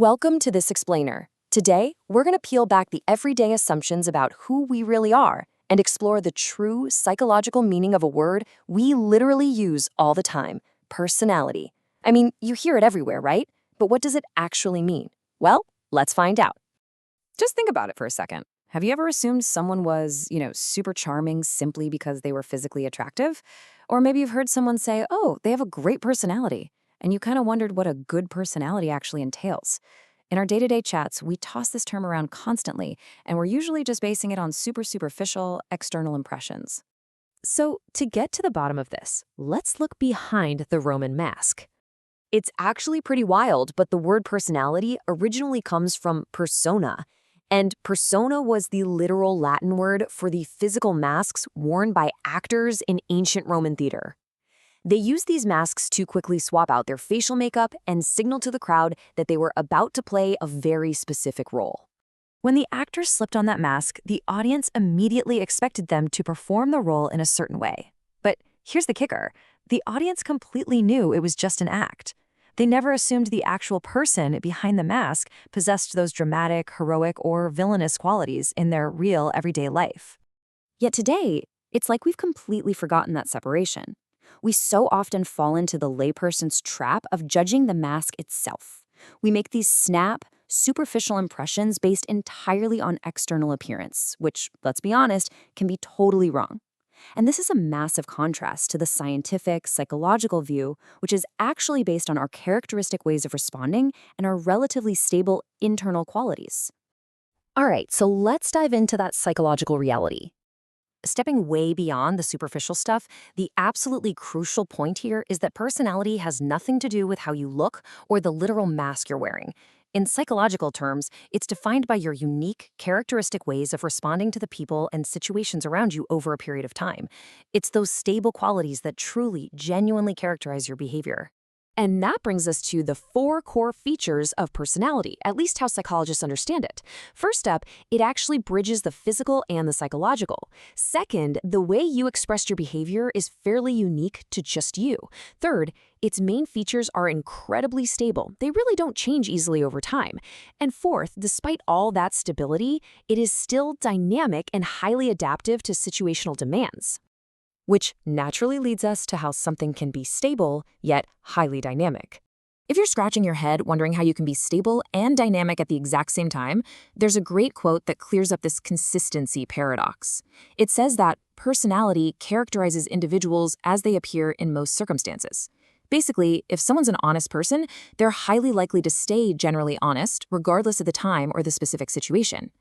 Welcome to this explainer. Today, we're going to peel back the everyday assumptions about who we really are and explore the true psychological meaning of a word we literally use all the time: personality. I mean, you hear it everywhere, right? But what does it actually mean? Well, let's find out. Just think about it for a second. Have you ever assumed someone was, super charming simply because they were physically attractive? Or maybe you've heard someone say, oh, they have a great personality, and you kind of wondered what a good personality actually entails. In our day-to-day chats, we toss this term around constantly, and we're usually just basing it on super superficial, external impressions. So, to get to the bottom of this, let's look behind the Roman mask. It's actually pretty wild, but the word personality originally comes from persona. And persona was the literal Latin word for the physical masks worn by actors in ancient Roman theater. They used these masks to quickly swap out their facial makeup and signal to the crowd that they were about to play a very specific role. When the actors slipped on that mask, the audience immediately expected them to perform the role in a certain way. But here's the kicker: the audience completely knew it was just an act. They never assumed the actual person behind the mask possessed those dramatic, heroic, or villainous qualities in their real everyday life. Yet today, it's like we've completely forgotten that separation. We so often fall into the layperson's trap of judging the mask itself. We make these snap, superficial impressions based entirely on external appearance, which, let's be honest, can be totally wrong. And this is a massive contrast to the scientific, psychological view, which is actually based on our characteristic ways of responding and our relatively stable internal qualities. All right, so let's dive into that psychological reality. Stepping way beyond the superficial stuff, the absolutely crucial point here is that personality has nothing to do with how you look or the literal mask you're wearing. In psychological terms, it's defined by your unique, characteristic ways of responding to the people and situations around you over a period of time. It's those stable qualities that truly, genuinely characterize your behavior. And that brings us to the 4 core features of personality, at least how psychologists understand it. First up, it actually bridges the physical and the psychological. Second, the way you express your behavior is fairly unique to just you. Third, its main features are incredibly stable. They really don't change easily over time. And fourth, despite all that stability, it is still dynamic and highly adaptive to situational demands. Which naturally leads us to how something can be stable, yet highly dynamic. If you're scratching your head wondering how you can be stable and dynamic at the exact same time, there's a great quote that clears up this consistency paradox. It says that personality characterizes individuals as they appear in most circumstances. Basically, if someone's an honest person, they're highly likely to stay generally honest, regardless of the time or the specific situation.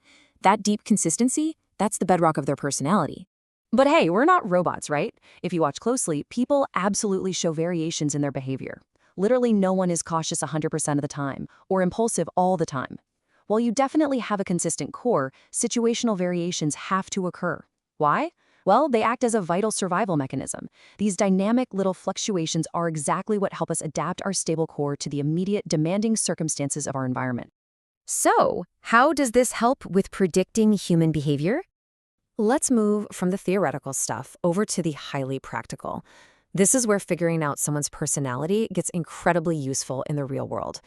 That deep consistency, that's the bedrock of their personality. But hey, we're not robots, right? If you watch closely, people absolutely show variations in their behavior. Literally no one is cautious 100% of the time, or impulsive all the time. While you definitely have a consistent core, situational variations have to occur. Why? Well, they act as a vital survival mechanism. These dynamic little fluctuations are exactly what help us adapt our stable core to the immediate demanding circumstances of our environment. So, how does this help with predicting human behavior? Let's move from the theoretical stuff over to the highly practical. This is where figuring out someone's personality gets incredibly useful in the real world.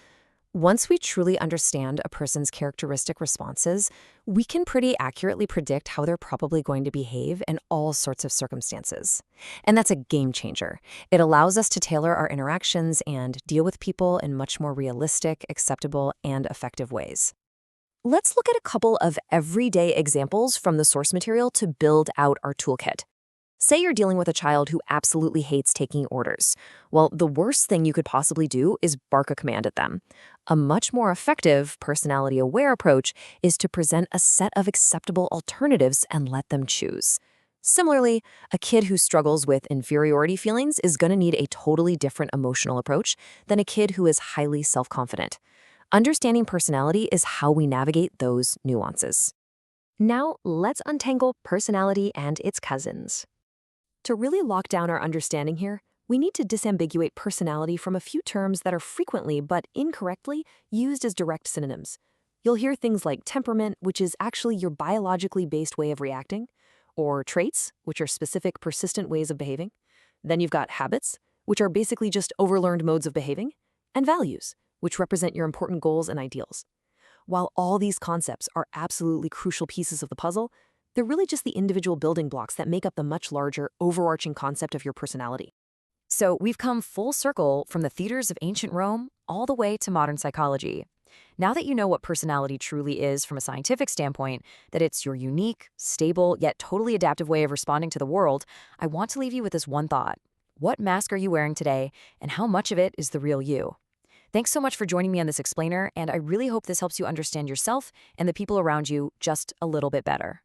Once we truly understand a person's characteristic responses, we can pretty accurately predict how they're probably going to behave in all sorts of circumstances. And that's a game changer. It allows us to tailor our interactions and deal with people in much more realistic, acceptable, and effective ways. Let's look at a couple of everyday examples from the source material to build out our toolkit. Say you're dealing with a child who absolutely hates taking orders. Well, the worst thing you could possibly do is bark a command at them. A much more effective, personality-aware approach is to present a set of acceptable alternatives and let them choose. Similarly, a kid who struggles with inferiority feelings is going to need a totally different emotional approach than a kid who is highly self-confident. Understanding personality is how we navigate those nuances. Now, let's untangle personality and its cousins. To really lock down our understanding here, we need to disambiguate personality from a few terms that are frequently, but incorrectly, used as direct synonyms. You'll hear things like temperament, which is actually your biologically based way of reacting, or traits, which are specific, persistent ways of behaving. Then you've got habits, which are basically just overlearned modes of behaving, and values, which represent your important goals and ideals. While all these concepts are absolutely crucial pieces of the puzzle, they're really just the individual building blocks that make up the much larger, overarching concept of your personality. So we've come full circle from the theaters of ancient Rome all the way to modern psychology. Now that you know what personality truly is from a scientific standpoint, that it's your unique, stable, yet totally adaptive way of responding to the world, I want to leave you with this one thought. What mask are you wearing today, and how much of it is the real you? Thanks so much for joining me on this explainer, and I really hope this helps you understand yourself and the people around you just a little bit better.